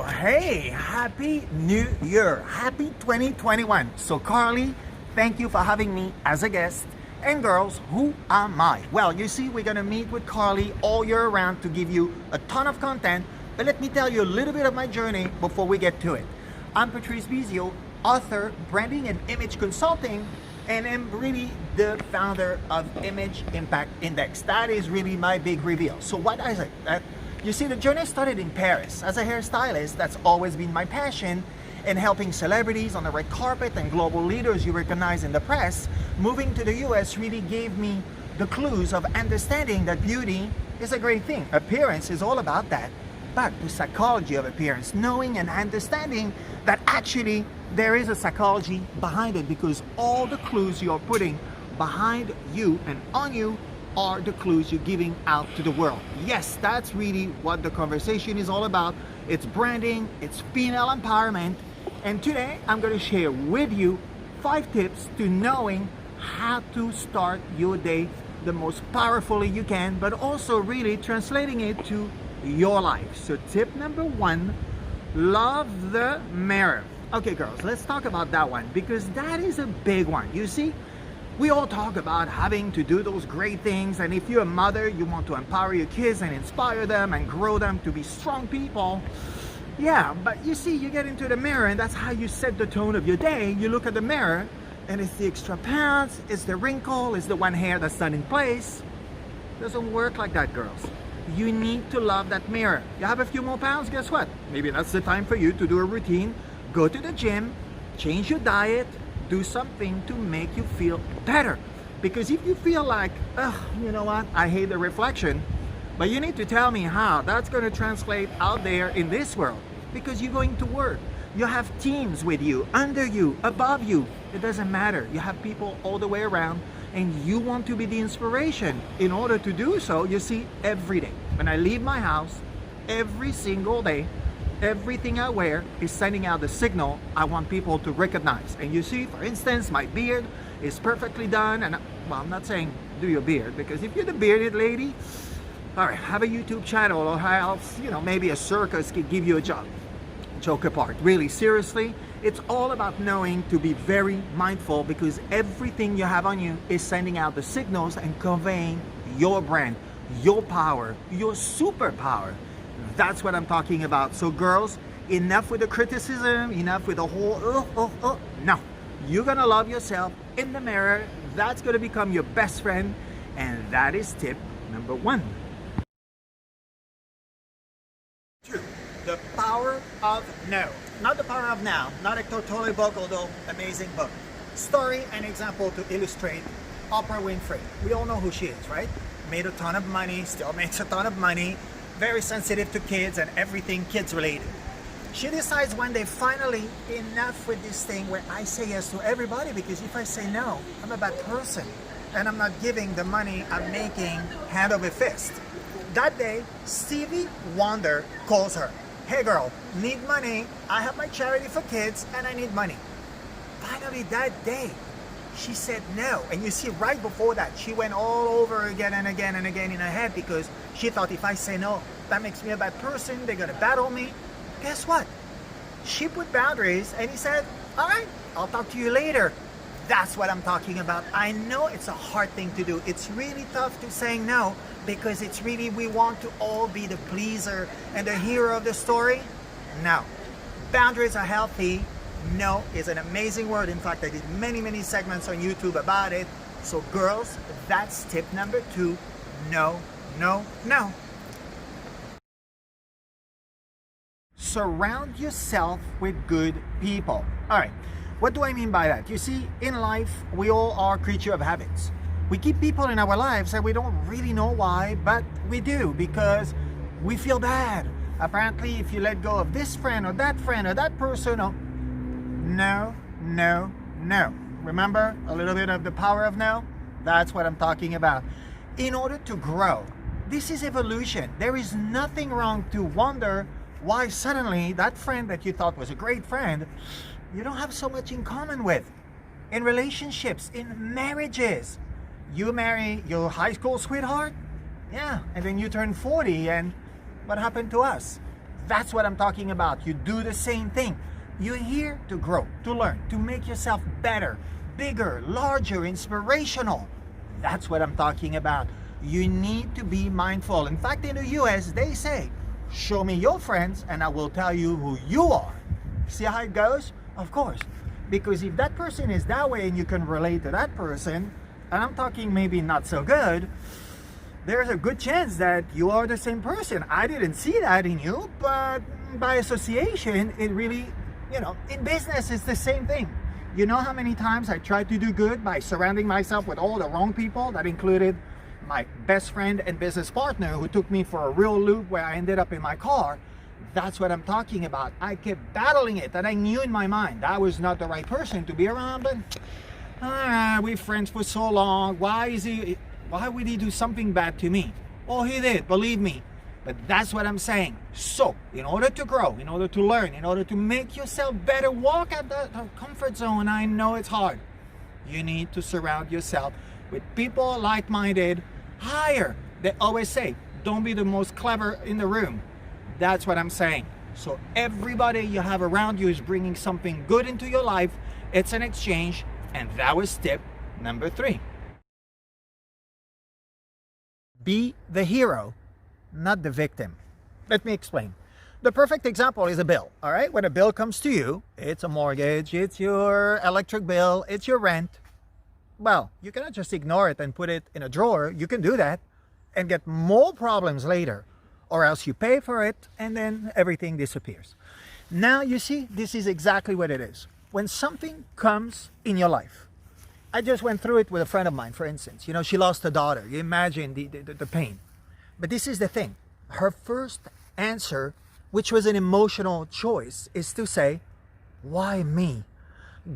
hey, happy new year. Happy 2021. So Carly, thank you for having me as a guest. And girls, who am I? Well, you see, we're gonna meet with Carly all year round to give you a ton of content, but let me tell you a little bit of my journey before we get to it. I'm Patrice Bisio, author, branding and image consulting, and I'm really the founder of Image Impact Index. That is really my big reveal. So what is it? You see, the journey started in Paris. As a hairstylist, that's always been my passion, and helping celebrities on the red carpet and global leaders you recognize in the press. Moving to the US really gave me the clues of understanding that beauty is a great thing. Appearance is all about that, but the psychology of appearance, knowing and understanding that actually there is a psychology behind it, because all the clues you're putting behind you and on you are the clues you're giving out to the world. Yes, that's really what the conversation is all about. It's branding, it's female empowerment, and today I'm going to share with you 5 tips to knowing how to start your day the most powerfully you can, but also really translating it to your life. So tip number 1, love the mirror. Okay girls, let's talk about that one, because that is a big one. You see, we all talk about having to do those great things, and if you're a mother, you want to empower your kids and inspire them and grow them to be strong people. Yeah, but you see, you get into the mirror and that's how you set the tone of your day. You look at the mirror and it's the extra pounds, it's the wrinkle, it's the one hair that's not in place. Doesn't work like that, girls. You need to love that mirror. You have a few more pounds, guess what? Maybe that's the time for you to do a routine. Go to the gym, change your diet, do something to make you feel better. Because if you feel like, oh, you know what, I hate the reflection, but you need to tell me how that's going to translate out there in this world. Because you're going to work, you have teams with you, under you, above you. It doesn't matter. You have people all the way around, and you want to be the inspiration. In order to do so, you see, every day when I leave my house, every single day, everything I wear is sending out the signal I want people to recognize. And you see, for instance, my beard is perfectly done. And well, I'm not saying do your beard, because if you're the bearded lady, all right, have a YouTube channel, or else, you know, maybe a circus could give you a job. Joke apart, really, seriously, it's all about knowing to be very mindful, because everything you have on you is sending out the signals and conveying your brand, your power, your superpower. That's what I'm talking about. So girls, enough with the criticism, enough with the whole no, you're gonna love yourself in the mirror. That's gonna become your best friend, and that is tip number 1. 2, the power of no. Not the power of now, not a totally book, although amazing book. Story and example to illustrate Oprah Winfrey. We all know who she is, right? Made a ton of money, still makes a ton of money, very sensitive to kids and everything kids related. She decides one day, finally, enough with this thing where I say yes to everybody, because if I say no, I'm a bad person and I'm not giving the money I'm making hand over fist. That day, Stevie Wonder calls her. Hey girl, need money. I have my charity for kids and I need money. Finally that day, she said no. And you see, right before that, she went all over again and again and again in her head, because she thought, if I say no, that makes me a bad person, they're gonna battle me. Guess what? She put boundaries, and he said, all right, I'll talk to you later. That's what I'm talking about. I know it's a hard thing to do. It's really tough to say no, because it's really, we want to all be the pleaser and the hero of the story. No. Boundaries are healthy. No is an amazing word. In fact, I did many segments on YouTube about it. So girls, that's tip number 2. No, no, no. Surround yourself with good people. All right, what do I mean by that? You see, in life, we all are creatures of habits. We keep people in our lives and we don't really know why, but we do, because we feel bad. Apparently, if you let go of this friend or that person, oh, no, no, no. Remember a little bit of the power of no? That's what I'm talking about. In order to grow, this is evolution. There is nothing wrong to wonder why suddenly that friend that you thought was a great friend, you don't have so much in common with. In relationships, in marriages, you marry your high school sweetheart, yeah, and then you turn 40, and what happened to us? That's what I'm talking about. You do the same thing. You're here to grow, to learn, to make yourself better, bigger, larger, inspirational. That's what I'm talking about. You need to be mindful. In fact, in the US, they say, show me your friends and I will tell you who you are. See how it goes? Of course. Because if that person is that way and you can relate to that person, and I'm talking maybe not so good, there's a good chance that you are the same person. I didn't see that in you, but by association, it really, in business, it's the same thing. You know how many times I tried to do good by surrounding myself with all the wrong people? That included my best friend and business partner who took me for a real loop where I ended up in my car. That's what I'm talking about. I kept battling it, and I knew in my mind I was not the right person to be around, but we're friends for so long. Why would he do something bad to me? Oh, he did, believe me. But that's what I'm saying. So, in order to grow, in order to learn, in order to make yourself better, walk out the comfort zone. I know it's hard. You need to surround yourself with people like-minded, higher. They always say, don't be the most clever in the room. That's what I'm saying. So everybody you have around you is bringing something good into your life. It's an exchange. And that was tip number 3. Be the hero, not the victim. Let me explain. The perfect example is a bill, all right? When a bill comes to you, it's a mortgage, it's your electric bill, it's your rent. Well, you cannot just ignore it and put it in a drawer. You can do that and get more problems later. Or else you pay for it and then everything disappears. Now you see, this is exactly what it is. When something comes in your life, I just went through it with a friend of mine, for instance. She lost a daughter. You imagine the pain. But this is the thing. Her first answer, which was an emotional choice, is to say, why me?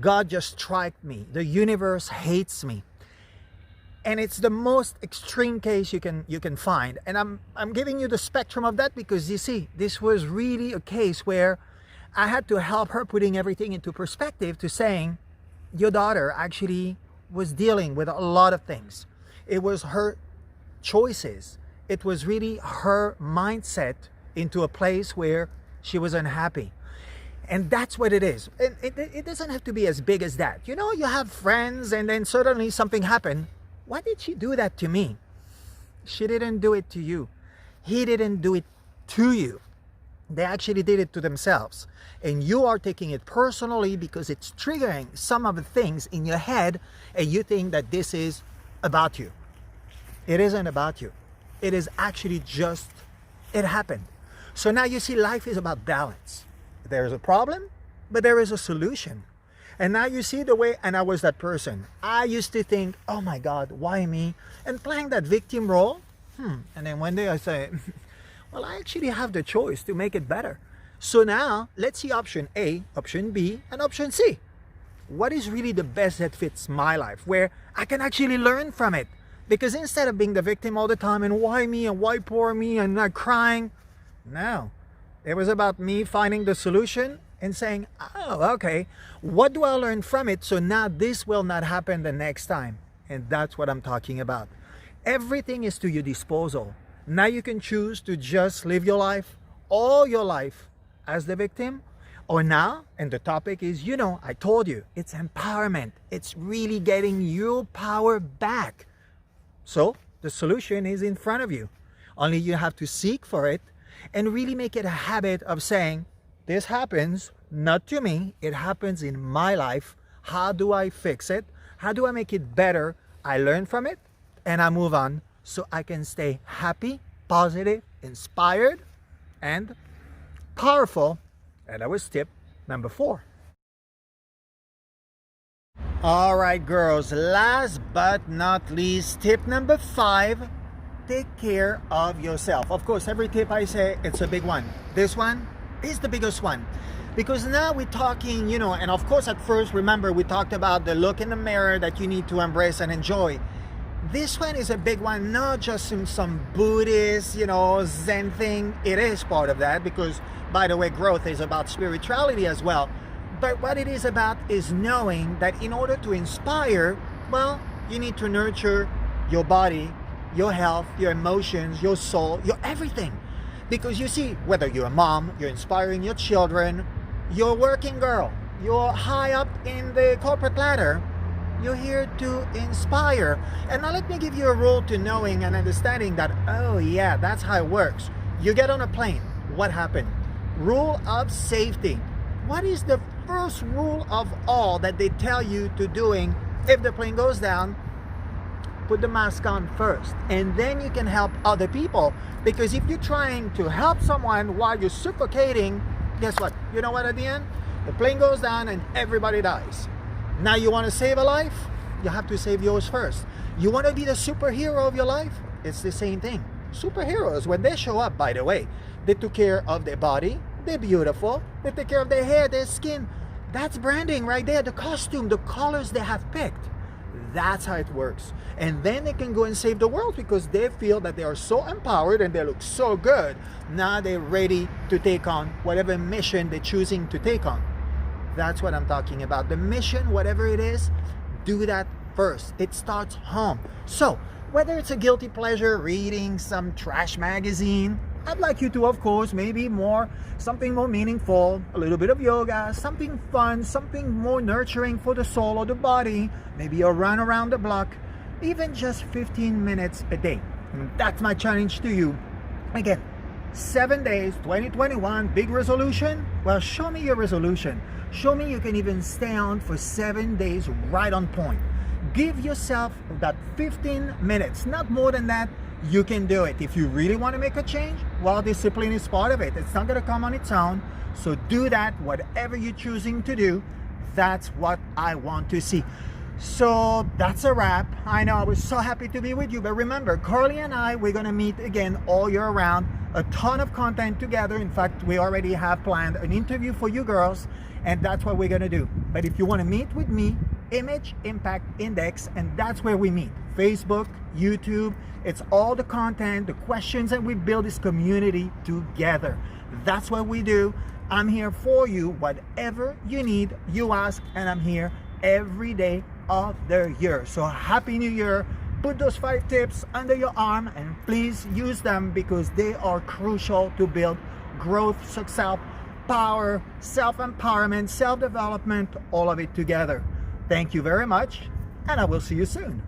God just struck me. The universe hates me. And it's the most extreme case you can find. And I'm giving you the spectrum of that because you see, this was really a case where I had to help her putting everything into perspective to saying, your daughter actually was dealing with a lot of things. It was her choices. It was really her mindset into a place where she was unhappy. And that's what it is. And it doesn't have to be as big as that. You have friends and then suddenly something happened. Why did she do that to me? She didn't do it to you. He didn't do it to you. They actually did it to themselves. And you are taking it personally because it's triggering some of the things in your head and you think that this is about you. It isn't about you. It is actually just, it happened. So now you see, life is about balance. There's a problem, but there is a solution. And now you see the way, and I was that person. I used to think, oh my God, why me? And playing that victim role. And then one day I say, well, I actually have the choice to make it better. So now let's see option A, option B, and option C. What is really the best that fits my life, where I can actually learn from it? Because instead of being the victim all the time, and why me, and why poor me, and not crying, no. It was about me finding the solution and saying, oh, okay, what do I learn from it so now this will not happen the next time? And that's what I'm talking about. Everything is to your disposal. Now you can choose to just live your life, all your life, as the victim, or now, and the topic is, I told you, it's empowerment. It's really getting your power back. So the solution is in front of you. Only you have to seek for it and really make it a habit of saying, this happens not to me, it happens in my life. How do I fix it? How do I make it better? I learn from it and I move on so I can stay happy, positive, inspired, and powerful. And that was tip number 4. All right, girls, last but not least, tip number 5, take care of yourself. Of course, every tip I say, it's a big one. This one is the biggest one, because now we're talking, and of course at first, remember, we talked about the look in the mirror that you need to embrace and enjoy. This one is a big one, not just some Buddhist, Zen thing. It is part of that because, by the way, growth is about spirituality as well. But what it is about is knowing that in order to inspire, well, you need to nurture your body, your health, your emotions, your soul, your everything. Because you see, whether you're a mom, you're inspiring your children, you're a working girl, you're high up in the corporate ladder, you're here to inspire. And now let me give you a rule to knowing and understanding that, oh yeah, that's how it works. You get on a plane, what happened? Rule of safety. What is the first rule of all that they tell you to doing if the plane goes down? Put the mask on first, and then you can help other people. Because if you're trying to help someone while you're suffocating, guess what? You know what, at the end? The plane goes down and everybody dies. Now you want to save a life? You have to save yours first. You want to be the superhero of your life? It's the same thing. Superheroes, when they show up, by the way, they took care of their body, they're beautiful, they take care of their hair, their skin. That's branding right there. The costume, the colors they have picked. That's how it works. And then they can go and save the world because they feel that they are so empowered and they look so good. Now they're ready to take on whatever mission they're choosing to take on. That's what I'm talking about. The mission, whatever it is, do that first. It starts home. So whether it's a guilty pleasure, reading some trash magazine, I'd like you to, of course, maybe something more meaningful, a little bit of yoga, something fun, something more nurturing for the soul or the body, maybe a run around the block, even just 15 minutes a day. And that's my challenge to you. Again, 7 days, 2021, big resolution. Well, show me your resolution. Show me you can even stay on for 7 days right on point. Give yourself that 15 minutes, not more than that. You can do it. If you really want to make a change, well, discipline is part of it. It's not going to come on its own. So do that, whatever you're choosing to do. That's what I want to see. So that's a wrap. I know I was so happy to be with you, but remember, Carly and I, we're going to meet again all year round. A ton of content together. In fact, we already have planned an interview for you girls, and that's what we're going to do. But if you want to meet with me, Image Impact Index, and that's where we meet. Facebook, YouTube, it's all the content, the questions, and we build this community together. That's what we do. I'm here for you. Whatever you need, you ask, and I'm here every day of the year. So happy New Year. Put those 5 tips under your arm and please use them because they are crucial to build growth, success, power, self-empowerment, self-development, all of it together. Thank you very much, and I will see you soon.